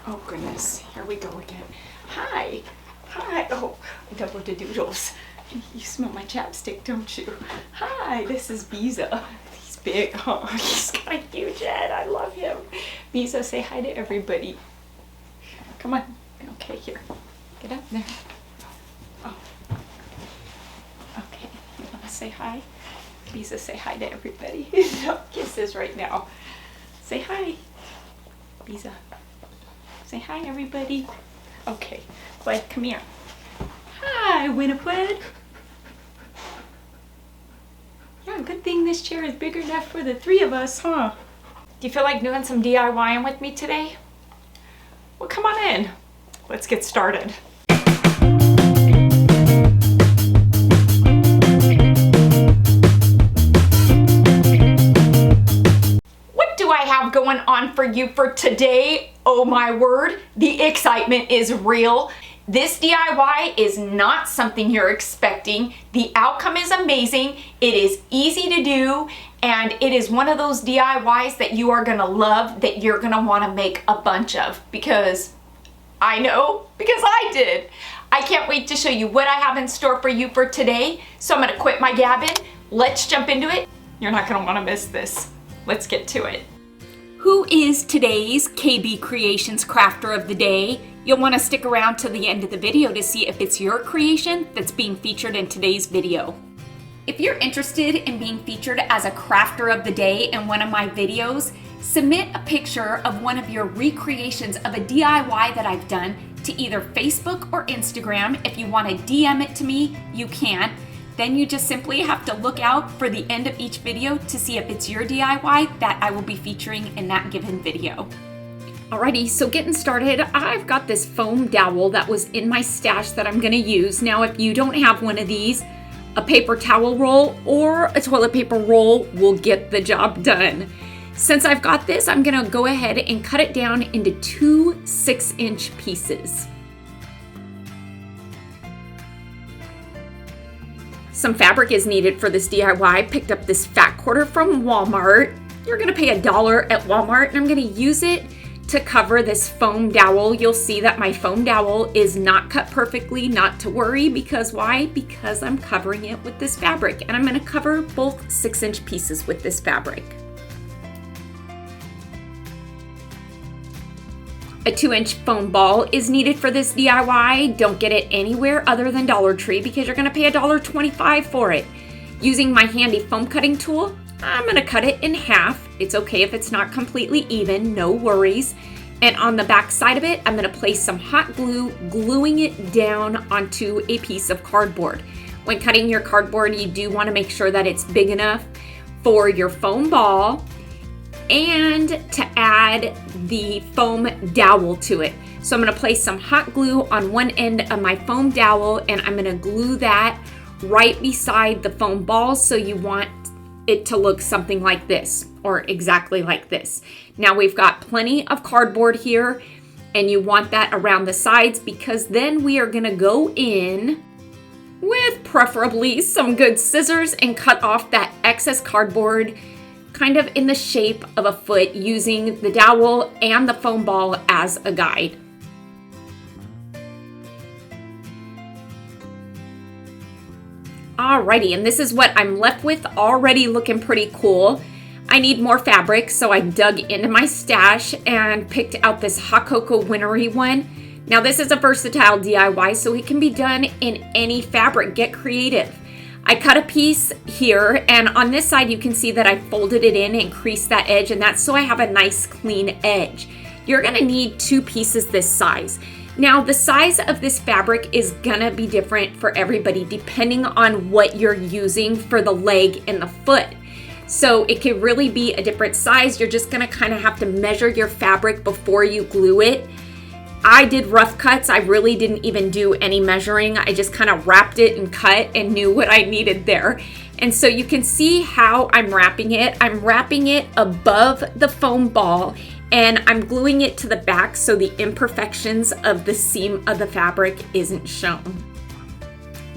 Oh goodness, here we go again. Hi. Hi. Oh, I doubled the doodles. You smell my chapstick, don't you? Hi, this is Biza. He's big, huh? He's got a huge head. I love him. Biza, say hi to everybody. Come on. Okay, here. Get up there. Oh. Okay, you want to say hi? Biza, say hi to everybody. No kisses right now. Say hi. Biza. Say hi, everybody. Okay, Bud, come here. Hi, Winifred. Yeah, good thing this chair is big enough for the three of us, huh? Do you feel like doing some DIYing with me today? Well, come on in. Let's get started. What do I have going on for you for today? Oh my word, the excitement is real. This DIY is not something you're expecting. The outcome is amazing. It is easy to do, and it is one of those DIYs that you are gonna love, that you're gonna wanna make a bunch of, because I know, because I did. I can't wait to show you what I have in store for you for today. So I'm gonna quit my gabbing. Let's jump into it. You're not gonna wanna miss this. Let's get to it. Who is today's KB Creations Crafter of the Day? You'll want to stick around to the end of the video to see if it's your creation that's being featured in today's video. If you're interested in being featured as a Crafter of the Day in one of my videos, submit a picture of one of your recreations of a DIY that I've done to either Facebook or Instagram. If you want to DM it to me, you can. Then you just simply have to look out for the end of each video to see if it's your DIY that I will be featuring in that given video. Alrighty, so getting started, I've got this foam dowel that was in my stash that I'm gonna use. Now, if you don't have one of these, a paper towel roll or a toilet paper roll will get the job done. Since I've got this, I'm gonna go ahead and cut it down into 2 6-inch pieces. Some fabric is needed for this DIY. I picked up this fat quarter from Walmart. You're gonna pay $1 at Walmart, and I'm gonna use it to cover this foam dowel. You'll see that my foam dowel is not cut perfectly, not to worry, because why? Because I'm covering it with this fabric, and I'm gonna cover both 6-inch pieces with this fabric. A 2-inch foam ball is needed for this DIY. Don't get it anywhere other than Dollar Tree because you're gonna pay $1.25 for it. Using my handy foam cutting tool, I'm gonna cut it in half. It's okay if it's not completely even, no worries. And on the back side of it, I'm gonna place some hot glue, gluing it down onto a piece of cardboard. When cutting your cardboard, you do wanna make sure that it's big enough for your foam ball and to add the foam dowel to it. So I'm gonna place some hot glue on one end of my foam dowel, and I'm gonna glue that right beside the foam ball, so you want it to look something like this, or exactly like this. Now we've got plenty of cardboard here, and you want that around the sides, because then we are gonna go in with preferably some good scissors and cut off that excess cardboard kind of in the shape of a foot, using the dowel and the foam ball as a guide. Alrighty, and this is what I'm left with, already looking pretty cool. I need more fabric, so I dug into my stash and picked out this hot cocoa wintry one. Now this is a versatile DIY, so it can be done in any fabric. Get creative. I cut a piece here, and on this side you can see that I folded it in and creased that edge, and that's so I have a nice clean edge. You're gonna need 2 pieces this size. Now the size of this fabric is gonna be different for everybody depending on what you're using for the leg and the foot. So it could really be a different size. You're just gonna kind of have to measure your fabric before you glue it. I did rough cuts. I really didn't even do any measuring. I just kind of wrapped it and cut and knew what I needed there. And so you can see how I'm wrapping it. I'm wrapping it above the foam ball, and I'm gluing it to the back so the imperfections of the seam of the fabric isn't shown.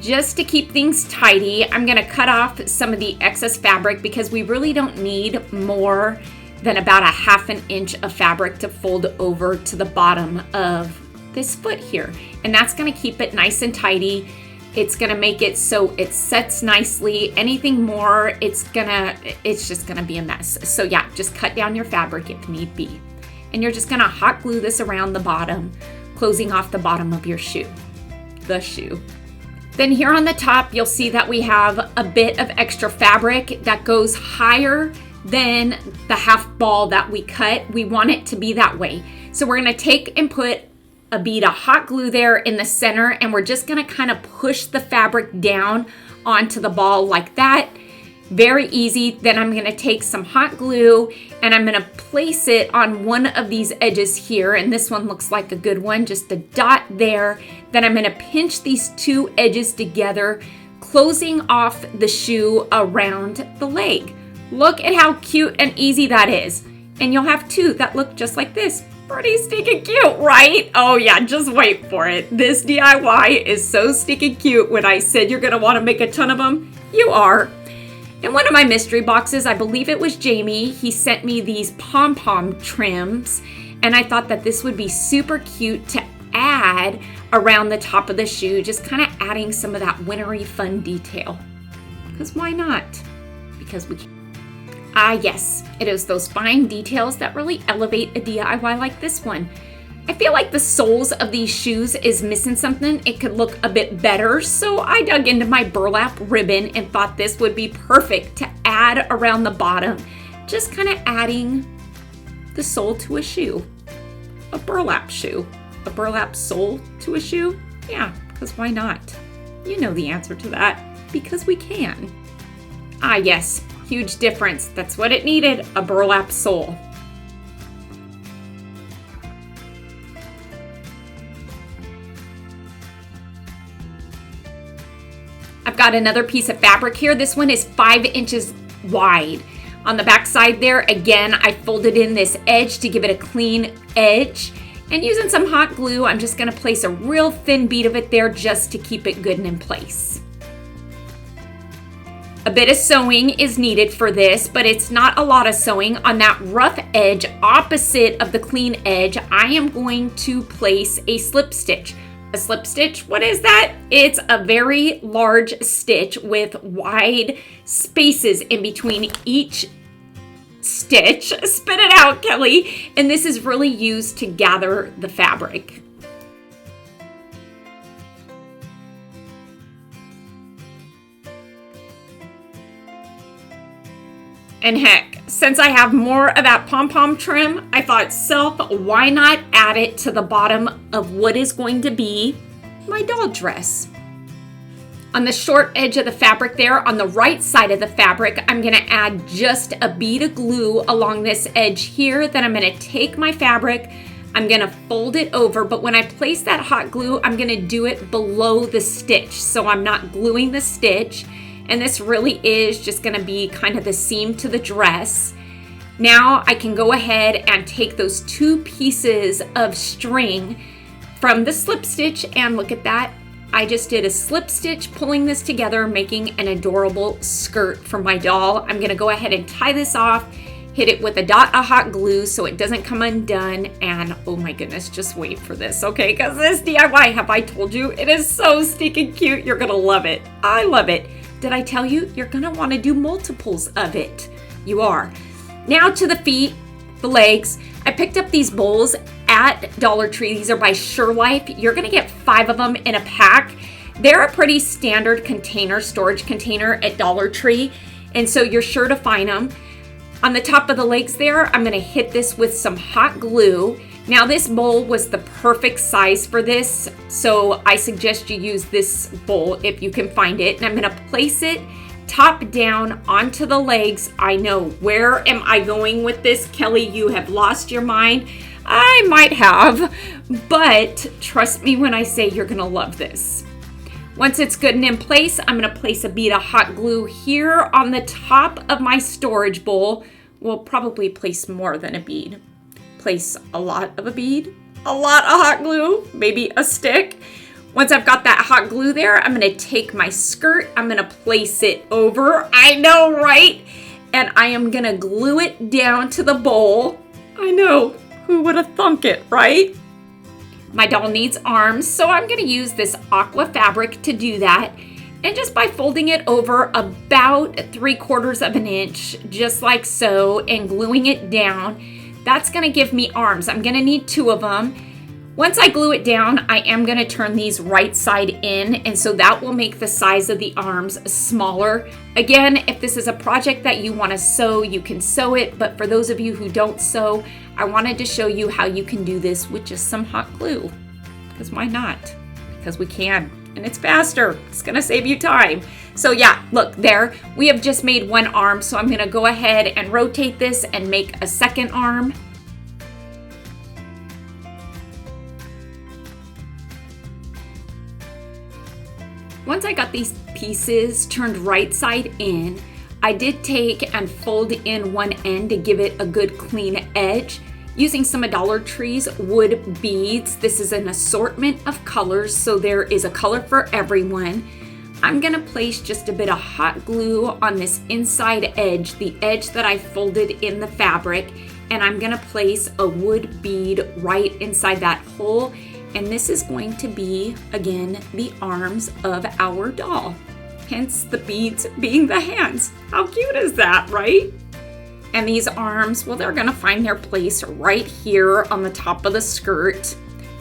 Just to keep things tidy, I'm gonna cut off some of the excess fabric because we really don't need more then about a 1/2 inch of fabric to fold over to the bottom of this foot here. And that's gonna keep it nice and tidy. It's gonna make it so it sets nicely. Anything more, it's just gonna be a mess. So yeah, just cut down your fabric if need be. And you're just gonna hot glue this around the bottom, closing off the bottom of your shoe, the shoe. Then here on the top, you'll see that we have a bit of extra fabric that goes higher than the half ball that we cut. We want it to be that way. So we're gonna take and put a bead of hot glue there in the center, and we're just gonna kind of push the fabric down onto the ball like that. Very easy. Then I'm gonna take some hot glue and I'm gonna place it on one of these edges here, and this one looks like a good one, just a dot there. Then I'm gonna pinch these two edges together, closing off the shoe around the leg. Look at how cute and easy that is. And you'll have two that look just like this. Pretty stinking cute, right? Oh yeah, just wait for it. This DIY is so stinking cute. When I said you're gonna wanna make a ton of them, you are. In one of my mystery boxes, I believe it was Jamie, he sent me these pom-pom trims, and I thought that this would be super cute to add around the top of the shoe, just kind of adding some of that wintry fun detail. Because why not? Because we can. Ah yes, it is those fine details that really elevate a DIY like this one. I feel like the soles of these shoes is missing something. It could look a bit better, so I dug into my burlap ribbon and thought this would be perfect to add around the bottom. Just kind of adding the sole to a shoe. A burlap shoe. A burlap sole to a shoe? Yeah, because why not? You know the answer to that. Because we can. Ah yes, huge difference. That's what it needed, a burlap sole. I've got another piece of fabric here. This one is 5 inches wide. On the back side there, again, I folded in this edge to give it a clean edge. And using some hot glue, I'm just gonna place a real thin bead of it there just to keep it good and in place. A bit of sewing is needed for this, but it's not a lot of sewing. On that rough edge opposite of the clean edge, I am going to place a slip stitch. A slip stitch, what is that? It's a very large stitch with wide spaces in between each stitch. Spit it out, Kelly. And this is really used to gather the fabric. And heck, since I have more of that pom-pom trim, I thought, why not add it to the bottom of what is going to be my doll dress? On the short edge of the fabric there, on the right side of the fabric, I'm gonna add just a bead of glue along this edge here. Then I'm gonna take my fabric, I'm gonna fold it over, but when I place that hot glue, I'm gonna do it below the stitch, so I'm not gluing the stitch. And this really is just gonna be kind of the seam to the dress. Now I can go ahead and take those two pieces of string from the slip stitch, and look at that. I just did a slip stitch, pulling this together, making an adorable skirt for my doll. I'm gonna go ahead and tie this off, hit it with a dot of hot glue so it doesn't come undone, and oh my goodness, just wait for this, okay? Because this DIY, have I told you, it is so stinking cute. You're gonna love it. I love it. Did I tell you? You're gonna wanna do multiples of it. You are. Now to the feet, the legs. I picked up these bowls at Dollar Tree. These are by SureLife. You're gonna get 5 of them in a pack. They're a pretty standard container, storage container at Dollar Tree, and so you're sure to find them. On the top of the legs there, I'm gonna hit this with some hot glue. Now this bowl was the perfect size for this, so I suggest you use this bowl if you can find it. And I'm gonna place it top down onto the legs. I know, where am I going with this? Kelly, you have lost your mind. I might have, but trust me when I say you're gonna love this. Once it's good and in place, I'm gonna place a bead of hot glue here on the top of my storage bowl. We'll probably place more than a bead. Place a lot of a bead, a lot of hot glue, maybe a stick. Once I've got that hot glue there, I'm gonna take my skirt, I'm gonna place it over, I know, right? and I am gonna glue it down to the bowl. I know, who would have thunk it, right? My doll needs arms, so I'm gonna use this aqua fabric to do that. And just by folding it over about 3/4 of an inch, just like so, and gluing it down, that's gonna give me arms. I'm gonna need 2 of them. Once I glue it down, I am gonna turn these right side in, and so that will make the size of the arms smaller. Again, if this is a project that you wanna sew, you can sew it, but for those of you who don't sew, I wanted to show you how you can do this with just some hot glue. Because why not? Because we can, and it's faster. It's gonna save you time. So yeah, look there, we have just made 1 arm, so I'm gonna go ahead and rotate this and make a second arm. Once I got these pieces turned right side in, I did take and fold in one end to give it a good clean edge using some of Dollar Tree's wood beads. This is an assortment of colors, so there is a color for everyone. I'm gonna place just a bit of hot glue on this inside edge, the edge that I folded in the fabric, and I'm gonna place a wood bead right inside that hole. And this is going to be, again, the arms of our doll. Hence the beads being the hands. How cute is that, right? And these arms, well, they're gonna find their place right here on the top of the skirt.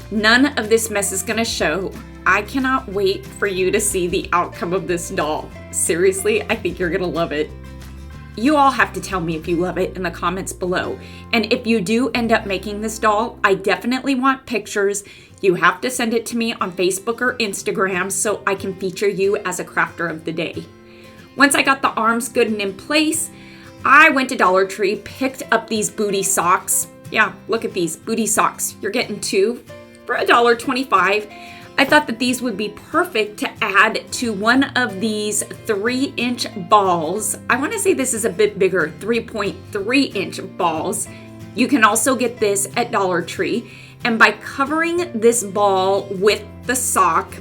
None of this mess is gonna show. I cannot wait for you to see the outcome of this doll. Seriously, I think you're gonna love it. You all have to tell me if you love it in the comments below. And if you do end up making this doll, I definitely want pictures. You have to send it to me on Facebook or Instagram so I can feature you as a crafter of the day. Once I got the arms good and in place, I went to Dollar Tree, picked up these booty socks. Yeah, look at these booty socks. You're getting 2 for $1.25. I thought that these would be perfect to add to one of these 3-inch balls. I want to say this is a bit bigger, 3.3-inch balls. You can also get this at Dollar Tree. And by covering this ball with the sock,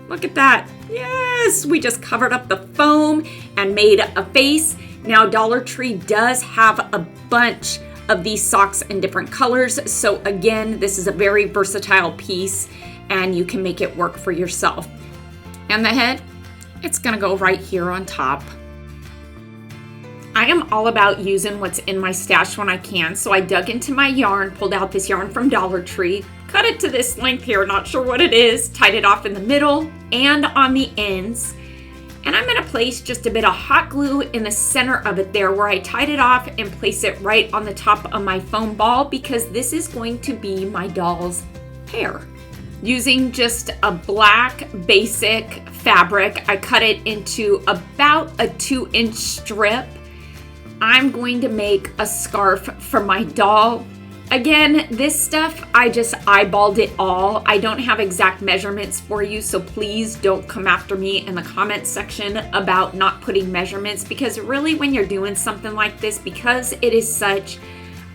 look at that. Yes, we just covered up the foam and made a face. Now Dollar Tree does have a bunch of these socks in different colors. So again, this is a very versatile piece and you can make it work for yourself. And the head, it's gonna go right here on top. I am all about using what's in my stash when I can, so I dug into my yarn, pulled out this yarn from Dollar Tree, cut it to this length here, not sure what it is, tied it off in the middle and on the ends. And I'm gonna place just a bit of hot glue in the center of it there where I tied it off and place it right on the top of my foam ball because this is going to be my doll's hair. Using just a black basic fabric, I cut it into about a 2-inch strip. I'm going to make a scarf for my doll. Again, this stuff, I just eyeballed it all. I don't have exact measurements for you, so please don't come after me in the comments section about not putting measurements, because really when you're doing something like this, because it is such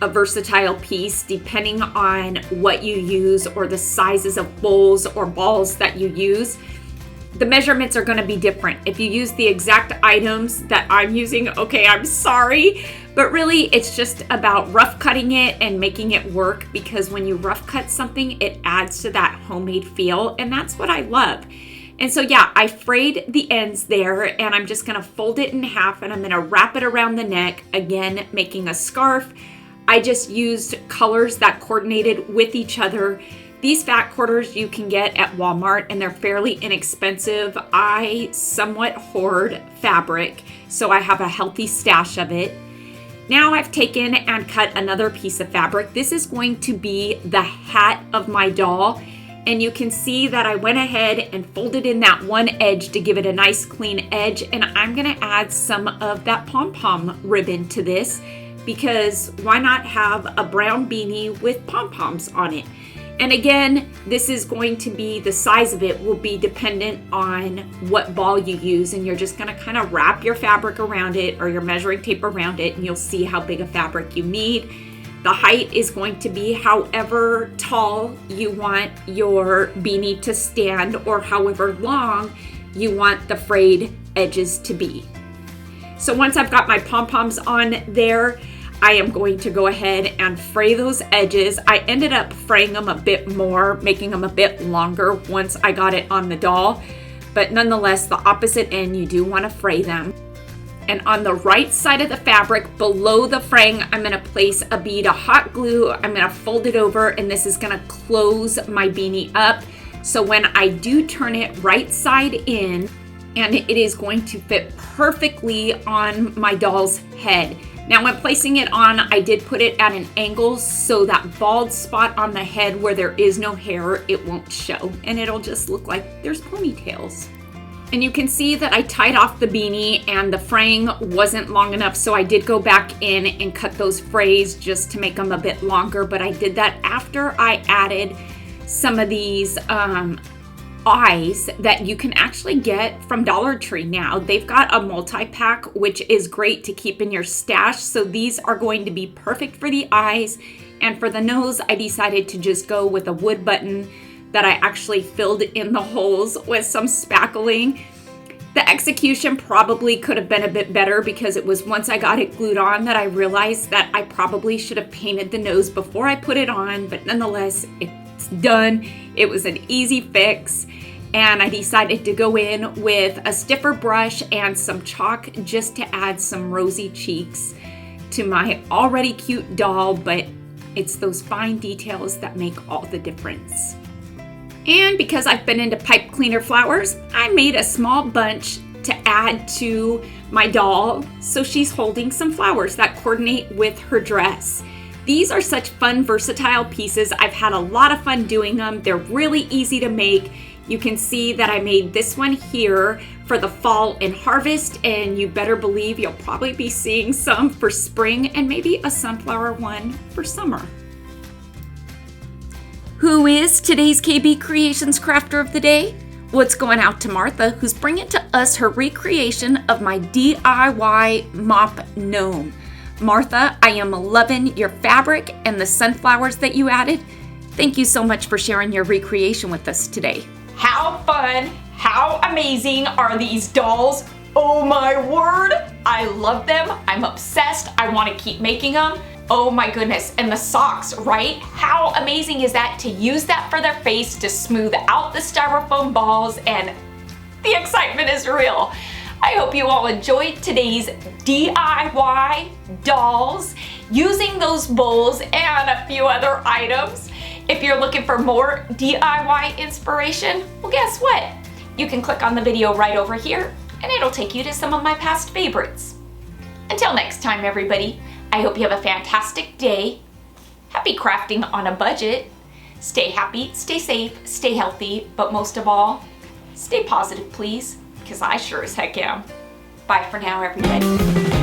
a versatile piece, depending on what you use or the sizes of bowls or balls that you use, the measurements are going to be different. If you use the exact items that I'm using, okay, I'm sorry, but really it's just about rough cutting it and making it work, because when you rough cut something, it adds to that homemade feel, and that's what I love. And so yeah, I frayed the ends there, and I'm just gonna fold it in half and I'm gonna wrap it around the neck, again, making a scarf. I just used colors that coordinated with each other. These fat quarters you can get at Walmart and they're fairly inexpensive. I somewhat hoard fabric, so I have a healthy stash of it. Now I've taken and cut another piece of fabric. This is going to be the hat of my doll. And you can see that I went ahead and folded in that one edge to give it a nice clean edge. And I'm gonna add some of that pom-pom ribbon to this, because why not have a brown beanie with pom-poms on it? And again, this is going to be, the size of it will be dependent on what ball you use, and you're just gonna kind of wrap your fabric around it or your measuring tape around it, and you'll see how big a fabric you need. The height is going to be however tall you want your beanie to stand, or however long you want the frayed edges to be. So once I've got my pom-poms on there, I am going to go ahead and fray those edges. I ended up fraying them a bit more, making them a bit longer once I got it on the doll. But nonetheless, the opposite end, you do want to fray them. And on the right side of the fabric, below the fraying, I'm going to place a bead of hot glue. I'm going to fold it over, and this is going to close my beanie up. So when I do turn it right side in, and it is going to fit perfectly on my doll's head. Now when placing it on, I did put it at an angle so that bald spot on the head where there is no hair, it won't show, and it'll just look like there's ponytails. And you can see that I tied off the beanie and the fraying wasn't long enough, so I did go back in and cut those frays just to make them a bit longer, but I did that after I added some of these eyes that you can actually get from Dollar Tree now. They've got a multi-pack, which is great to keep in your stash. So these are going to be perfect for the eyes. And for the nose, I decided to just go with a wood button that I actually filled in the holes with some spackling. The execution probably could have been a bit better because it was once I got it glued on that I realized that I probably should have painted the nose before I put it on, but nonetheless, it's done. It was an easy fix. And I decided to go in with a stiffer brush and some chalk just to add some rosy cheeks to my already cute doll, but it's those fine details that make all the difference. And because I've been into pipe cleaner flowers, I made a small bunch to add to my doll, so she's holding some flowers that coordinate with her dress. These are such fun, versatile pieces. I've had a lot of fun doing them. They're really easy to make. You can see that I made this one here for the fall and harvest, and you better believe you'll probably be seeing some for spring and maybe a sunflower one for summer. Who is today's KB Creations Crafter of the Day? Well, it's going out to Martha, who's bringing to us her recreation of my DIY mop gnome. Martha, I am loving your fabric and the sunflowers that you added. Thank you so much for sharing your recreation with us today. How fun, how amazing are these dolls? Oh my word, I love them. I'm obsessed. I want to keep making them. Oh my goodness, and the socks, right? How amazing is that to use that for their face to smooth out the styrofoam balls, and the excitement is real. I hope you all enjoyed today's DIY dolls using those bowls and a few other items. If you're looking for more DIY inspiration, well, guess what? You can click on the video right over here and it'll take you to some of my past favorites. Until next time, everybody, I hope you have a fantastic day. Happy crafting on a budget. Stay happy, stay safe, stay healthy, but most of all, stay positive, please, because I sure as heck am. Bye for now, everybody.